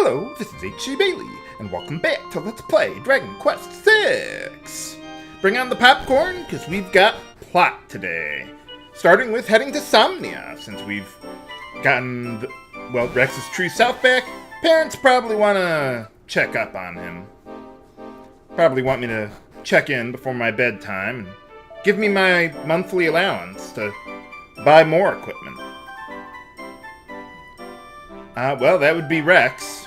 Hello, this is H.C. Bailey, and welcome back to Let's Play Dragon Quest VI! Bring on the popcorn, because we've got plot today. Starting with heading to Somnia, since we've gotten, Rex's true self back. Parents probably want to check up on him. Probably want me to check in before my bedtime and give me my monthly allowance to buy more equipment. That would be Rex.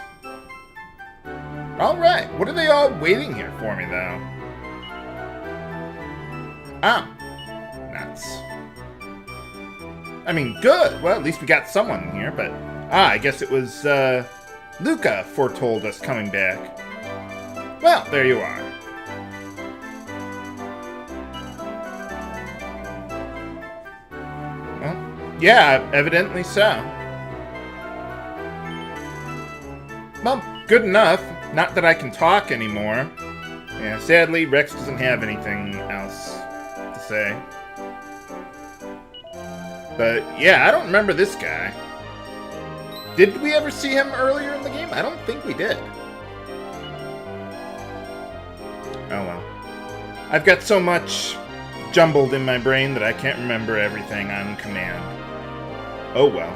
Alright, what are they all waiting here for me, though? Nuts. I mean, good. Well, at least we got someone here, but... I guess it was, Luca foretold us coming back. Well, there you are. Well, yeah, evidently so. Well, good enough. Not that I can talk anymore. Yeah, sadly, Rex doesn't have anything else to say. But, yeah, I don't remember this guy. Did we ever see him earlier in the game? I don't think we did. Oh well. I've got so much jumbled in my brain that I can't remember everything on command. Oh well.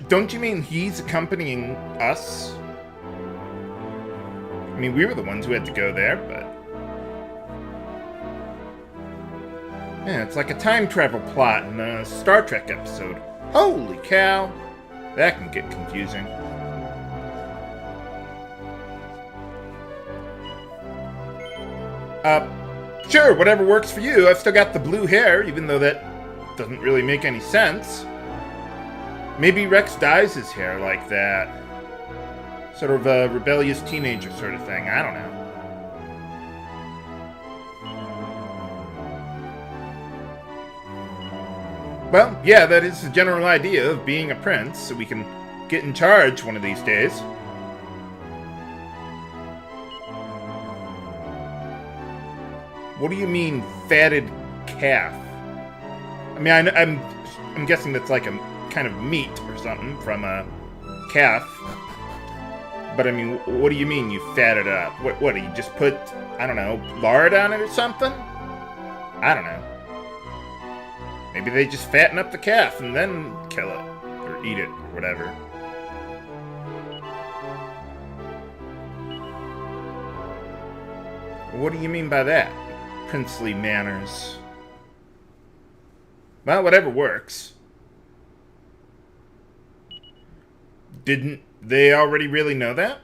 Don't you mean he's accompanying us? I mean, we were the ones who had to go there, but... Yeah, it's like a time travel plot in a Star Trek episode. Holy cow! That can get confusing. Sure, whatever works for you. I've still got the blue hair, even though that doesn't really make any sense. Maybe Rex dyes his hair like that. Sort of a rebellious teenager sort of thing. I don't know. Well, yeah, that is the general idea of being a prince, so we can get in charge one of these days. What do you mean, fatted calf? I mean, I'm guessing that's like a kind of meat or something from a calf. But I mean, what do you mean you fatted up? What do you just put, I don't know, lard on it or something? I don't know. Maybe they just fatten up the calf and then kill it. Or eat it, or whatever. What do you mean by that? Princely manners. Well, whatever works. Didn't they already really know that?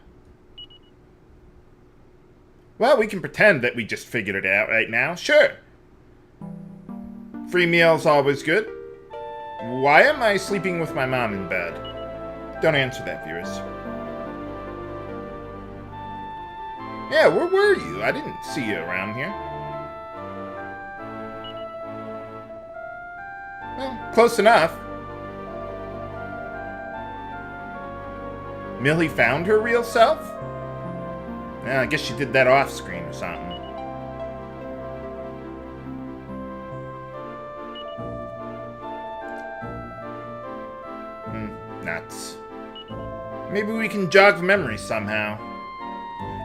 Well, we can pretend that we just figured it out right now. Sure. Free meal's always good. Why am I sleeping with my mom in bed? Don't answer that, viewers. Yeah, where were you? I didn't see you around here. Well, close enough. Millie found her real self? Yeah, I guess she did that off-screen or something. Nuts. Maybe we can jog the memory somehow.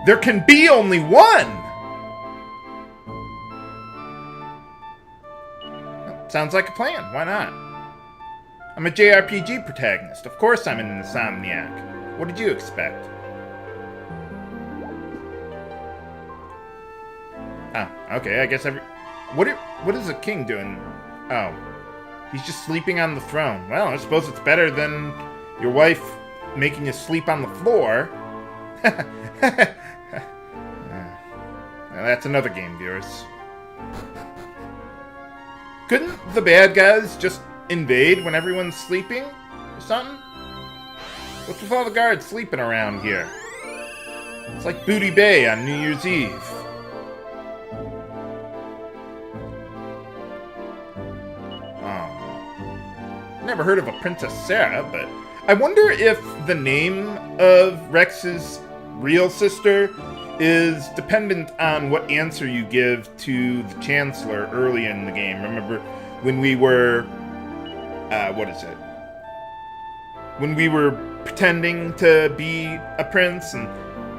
There can be only one! Well, sounds like a plan. Why not? I'm a JRPG protagonist. Of course I'm an insomniac. What did you expect? Oh, okay, I guess what is a king doing? Oh. He's just sleeping on the throne. Well, I suppose it's better than your wife making you sleep on the floor. Now, that's another game, viewers. Couldn't the bad guys just invade when everyone's sleeping? Or something? What's with all the guards sleeping around here? It's like Booty Bay on New Year's Eve. Never heard of a Princess Sarah, but I wonder if the name of Rex's real sister is dependent on what answer you give to the Chancellor early in the game. Remember when we were what is it? When we were pretending to be a prince and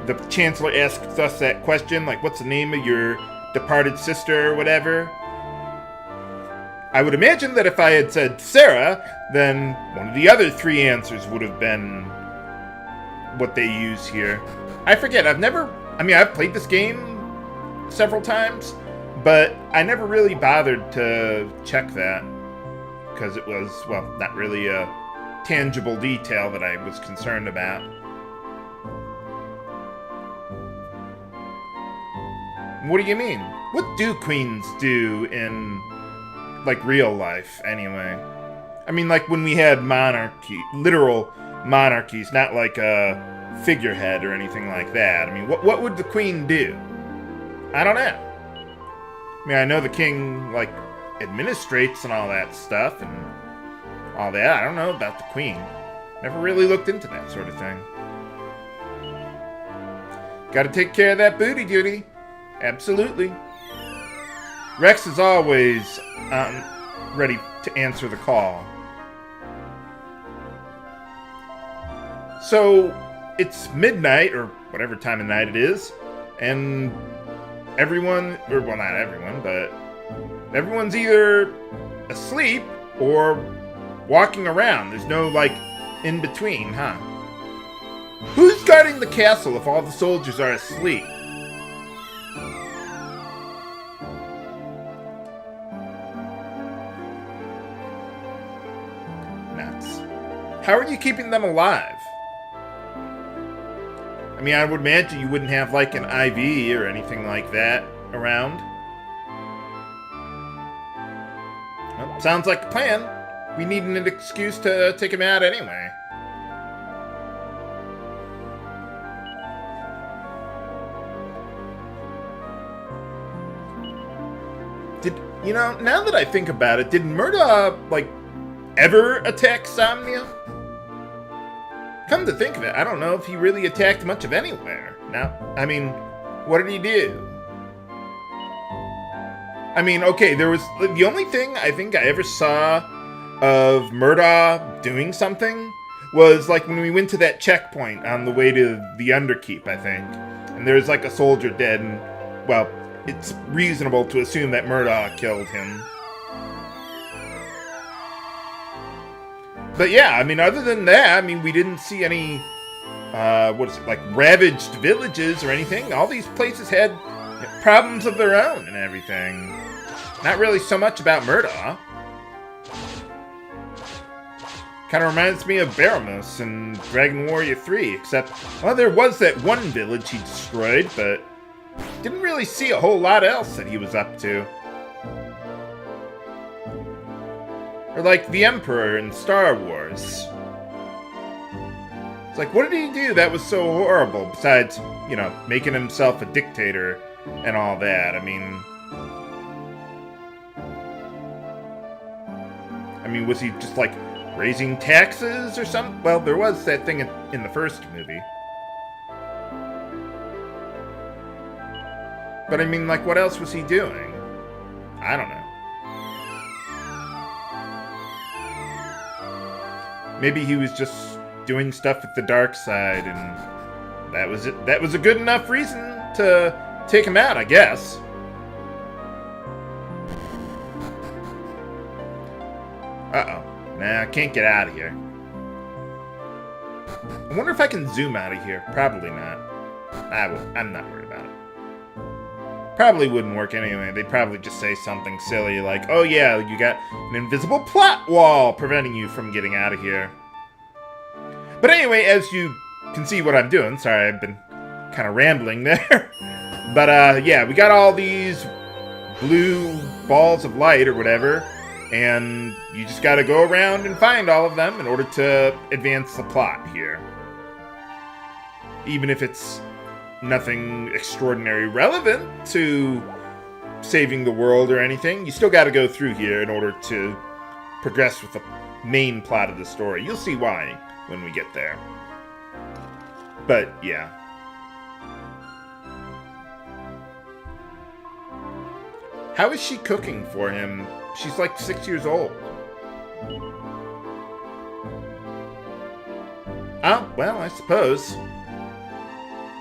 the Chancellor asked us that question, like, what's the name of your departed sister or whatever? I would imagine that if I had said Sarah, then one of the other three answers would have been what they use here. I forget, I've played this game several times, but I never really bothered to check that, because it was, well, not really a tangible detail that I was concerned about. What do you mean? What do queens do in, like, real life, anyway? I mean, like, when we had literal monarchies, not like a figurehead or anything like that. I mean, what would the queen do? I don't know. I mean, I know the king, like, administrates and all that stuff and all that. I don't know about the queen. Never really looked into that sort of thing. Gotta take care of that booty duty. Absolutely. Rex is always ready to answer the call. So, it's midnight, or whatever time of night it is, and everyone, or well, not everyone, but everyone's either asleep or walking around. There's no, like, in between, huh? Who's guarding the castle if all the soldiers are asleep? Nuts. How are you keeping them alive? I mean, I would imagine you wouldn't have, like, an IV or anything like that around. Well, sounds like a plan. We need an excuse to take him out anyway. Now that I think about it, did Murda, like, ever attack Somnia? Come to think of it, I don't know if he really attacked much of anywhere. Now, I mean, what did he do? I mean, okay, there was... The only thing I think I ever saw of Murda doing something was, like, when we went to that checkpoint on the way to the Underkeep, I think. And there's, like, a soldier dead, and, well, it's reasonable to assume that Murda killed him. But yeah, I mean, other than that, I mean, we didn't see any, like, ravaged villages or anything. All these places had problems of their own and everything. Not really so much about Murda. Kind of reminds me of Baramos in Dragon Warrior 3, except, well, there was that one village he destroyed, but didn't really see a whole lot else that he was up to. Or like the Emperor in Star Wars. It's like, what did he do that was so horrible, besides, making himself a dictator and all that? I mean, was he just, like, raising taxes or something? Well, there was that thing in the first movie. But I mean, like, what else was he doing? I don't know. Maybe he was just doing stuff with the dark side, and that was it. That was a good enough reason to take him out, I guess. Uh-oh. Nah, I can't get out of here. I wonder if I can zoom out of here. Probably not. I'm not worried about it. Probably wouldn't work anyway. They'd probably just say something silly like, oh yeah, you got an invisible plot wall preventing you from getting out of here. But anyway, as you can see what I'm doing, sorry, I've been kind of rambling there. But yeah, we got all these blue balls of light or whatever, and you just gotta go around and find all of them in order to advance the plot here. Even if it's nothing extraordinary relevant to saving the world or anything, you still gotta go through here in order to progress with the main plot of the story. You'll see why when we get there. But, yeah. How is she cooking for him? She's like 6 years old. Oh, well, I suppose.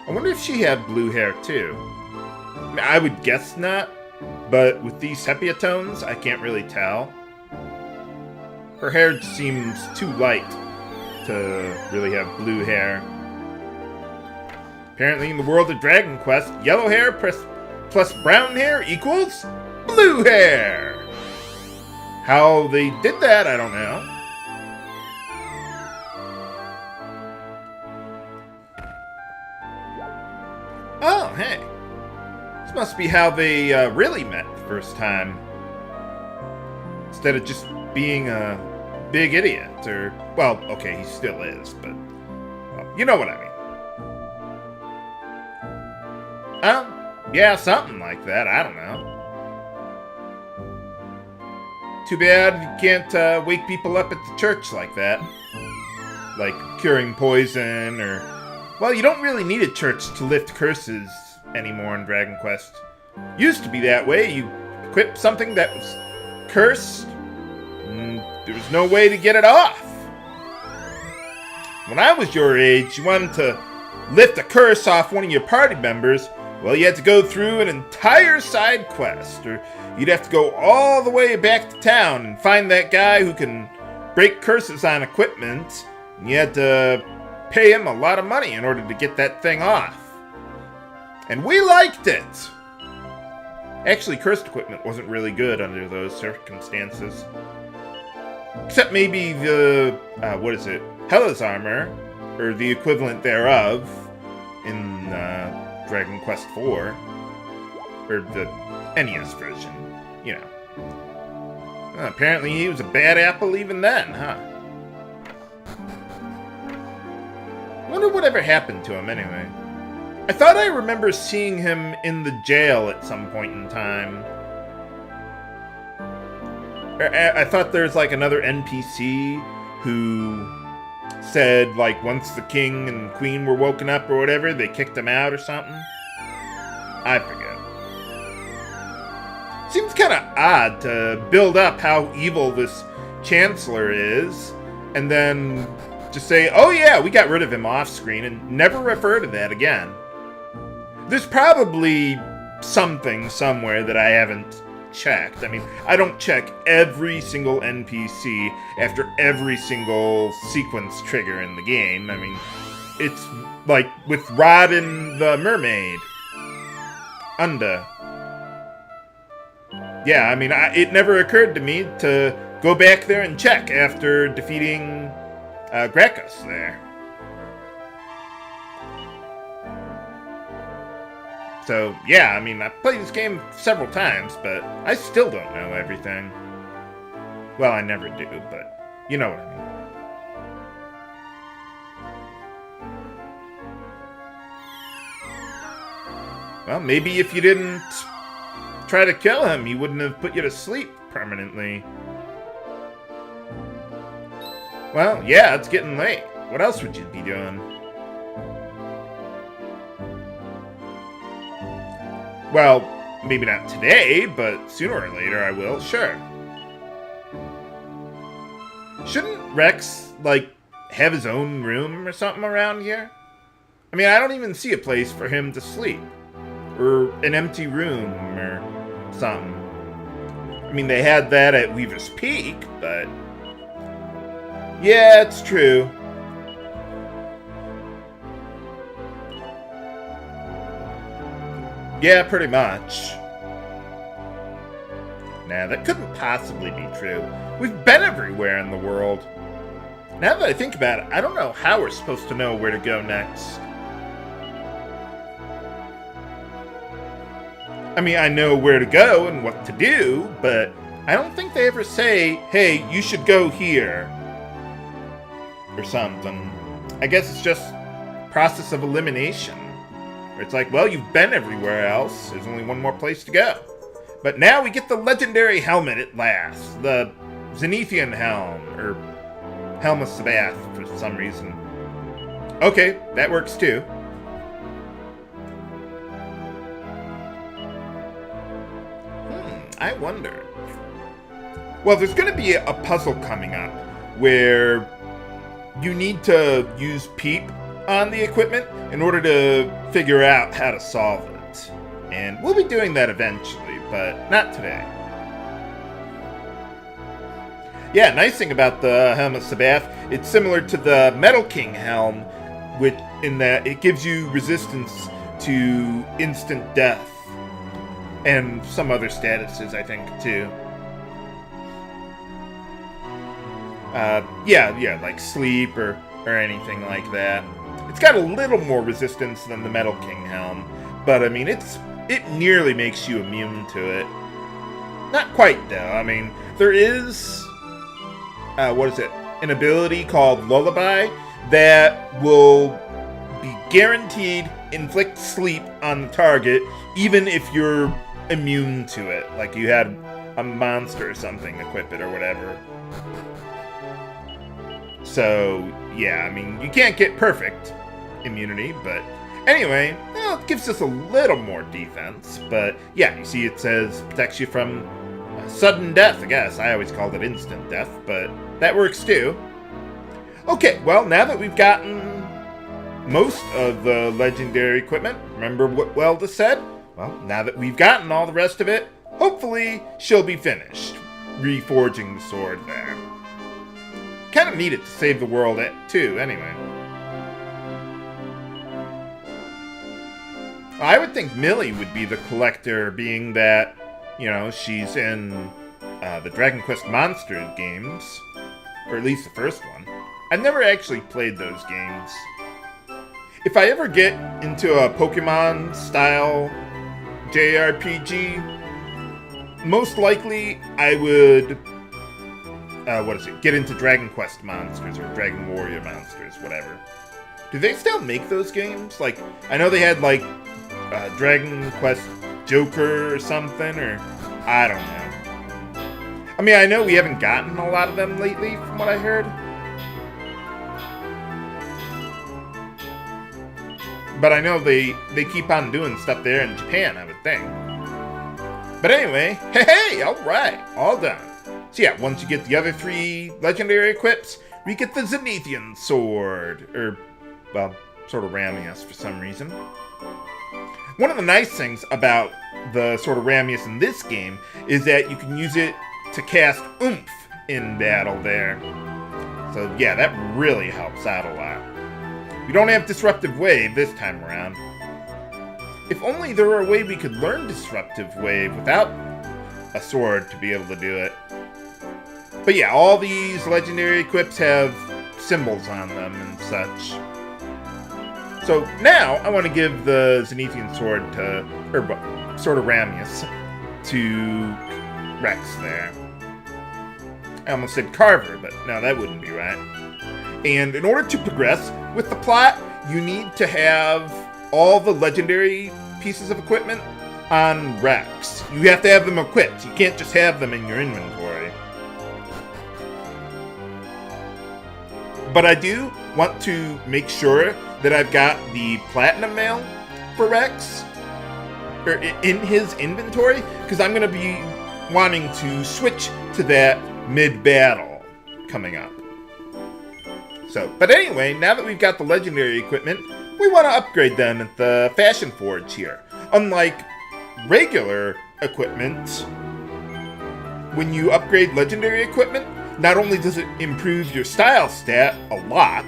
I wonder if she had blue hair, too. I mean, I would guess not, but with these sepia tones, I can't really tell. Her hair seems too light to really have blue hair. Apparently, in the world of Dragon Quest, yellow hair plus brown hair equals blue hair! How they did that, I don't know. Oh, hey. This must be how they really met the first time. Instead of just being a big idiot, or... Well, okay, he still is, but... Well, you know what I mean. Yeah, something like that, I don't know. Too bad you can't wake people up at the church like that. Like curing poison, or... Well, you don't really need a church to lift curses anymore in Dragon Quest. Used to be that way. You equip something that was cursed, and there was no way to get it off. When I was your age, you wanted to lift a curse off one of your party members, well, you had to go through an entire side quest, or you'd have to go all the way back to town and find that guy who can break curses on equipment, and you had to pay him a lot of money in order to get that thing off. And we liked it! Actually, cursed equipment wasn't really good under those circumstances. Except maybe the, Hella's armor, or the equivalent thereof, in Dragon Quest IV. Or the NES version, you know. Well, apparently he was a bad apple even then, huh? Wonder whatever happened to him anyway. I thought I remember seeing him in the jail at some point in time. I thought there's like another NPC who said like once the king and queen were woken up or whatever, they kicked him out or something. I forget. Seems kind of odd to build up how evil this Chancellor is and then just say, oh yeah, we got rid of him off screen and never refer to that again. There's probably something somewhere that I haven't checked. I mean, I don't check every single NPC after every single sequence trigger in the game. I mean, it's like with Robin the Mermaid. Unda. Yeah, I mean, it never occurred to me to go back there and check after defeating Gracchus there. So, yeah, I mean, I've played this game several times, but I still don't know everything. Well, I never do, but you know what I mean. Well, maybe if you didn't try to kill him, he wouldn't have put you to sleep permanently. Well, yeah, it's getting late. What else would you be doing? Well, maybe not today, but sooner or later I will, sure. Shouldn't Rex, like, have his own room or something around here? I mean, I don't even see a place for him to sleep. Or an empty room or something. I mean, they had that at Weaver's Peak, but... Yeah, it's true. Yeah, pretty much. Nah, that couldn't possibly be true. We've been everywhere in the world. Now that I think about it, I don't know how we're supposed to know where to go next. I mean, I know where to go and what to do, but I don't think they ever say, hey, you should go here. Or something. I guess it's just process of elimination. Where it's like, well, you've been everywhere else. There's only one more place to go. But now we get the legendary helmet at last. The Zenithian helm. Or Helm of Sabath for some reason. Okay, that works too. I wonder. Well, there's going to be a puzzle coming up where you need to use Peep on the equipment in order to figure out how to solve it. And we'll be doing that eventually, but not today. Yeah, nice thing about the Helm of Sabbath, it's similar to the Metal King helm, which in that it gives you resistance to instant death. And some other statuses, I think, too. Yeah, like sleep or anything like that. It's got a little more resistance than the Metal King helm, but I mean, it nearly makes you immune to it. Not quite, though. I mean, there is, an ability called Lullaby that will be guaranteed inflict sleep on the target, even if you're immune to it, like you had a monster or something equip it or whatever. So, yeah, I mean, you can't get perfect immunity, but anyway, well, it gives us a little more defense, but yeah, you see it says protects you from sudden death, I guess. I always called it instant death, but that works too. Okay, well, now that we've gotten most of the legendary equipment, remember what Welda said? Well, now that we've gotten all the rest of it, hopefully she'll be finished reforging the sword there. Kind of need it to save the world too, anyway. I would think Millie would be the collector, being that, you know, she's in the Dragon Quest Monsters games, or at least the first one. I've never actually played those games. If I ever get into a Pokemon-style JRPG, most likely I would, get into Dragon Quest Monsters, or Dragon Warrior Monsters, whatever. Do they still make those games? Like, I know they had, like, Dragon Quest Joker or something, or I don't know. I mean, I know we haven't gotten a lot of them lately, from what I heard. But I know they keep on doing stuff there in Japan, I would think. But anyway, hey, alright, all done. So yeah, once you get the other 3 legendary equips, we get the Zenithian sword, or, well, sort of Ramius for some reason. One of the nice things about the Sword of Ramius in this game is that you can use it to cast Oomph in battle there. So yeah, that really helps out a lot. We don't have Disruptive Wave this time around. If only there were a way we could learn Disruptive Wave without a sword to be able to do it. But yeah, all these legendary equips have symbols on them and such. So now I want to give the Zenithian sword to, or Sword of Ramius, to Rex there. I almost said Carver, but no, that wouldn't be right. And in order to progress with the plot, you need to have all the legendary pieces of equipment on Rex. You have to have them equipped. You can't just have them in your inventory. But I do want to make sure that I've got the Platinum Mail for Rex, or in his inventory, because I'm going to be wanting to switch to that mid-battle coming up. So, but anyway, now that we've got the legendary equipment, we want to upgrade them at the Fashion Forge here. Unlike regular equipment, when you upgrade legendary equipment, not only does it improve your style stat a lot,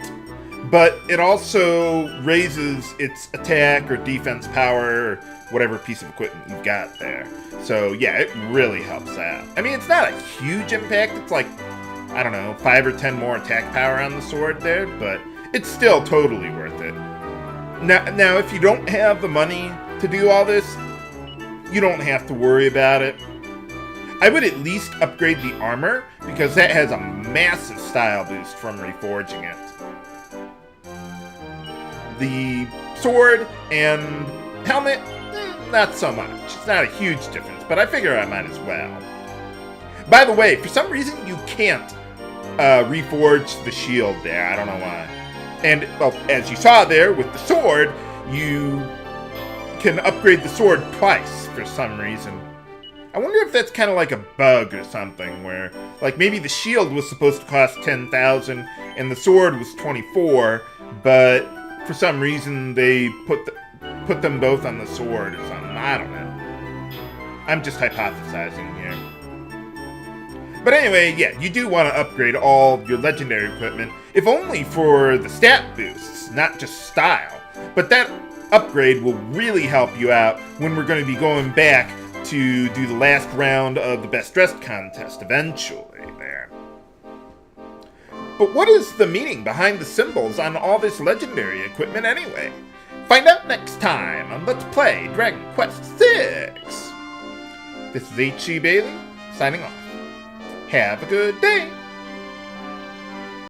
but it also raises its attack or defense power, or whatever piece of equipment you've got there. So yeah, it really helps out. I mean, it's not a huge impact. It's like, I don't know, 5 or 10 more attack power on the sword there, but it's still totally worth it. Now, if you don't have the money to do all this, you don't have to worry about it. I would at least upgrade the armor, because that has a massive style boost from reforging it. The sword and helmet, not so much. It's not a huge difference, but I figure I might as well. By the way, for some reason, you can't reforge the shield there. I don't know why. And, well, as you saw there with the sword, you can upgrade the sword twice for some reason. I wonder if that's kind of like a bug or something, where, like, maybe the shield was supposed to cost 10,000 and the sword was 24, but for some reason they put them both on the sword or something. I don't know. I'm just hypothesizing here. But anyway, yeah, you do want to upgrade all your legendary equipment, if only for the stat boosts, not just style. But that upgrade will really help you out when we're going to be going back to do the last round of the Best Dressed contest eventually there. But what is the meaning behind the symbols on all this legendary equipment anyway? Find out next time on Let's Play Dragon Quest VI. This is H.C. Bailey, signing off. Have a good day!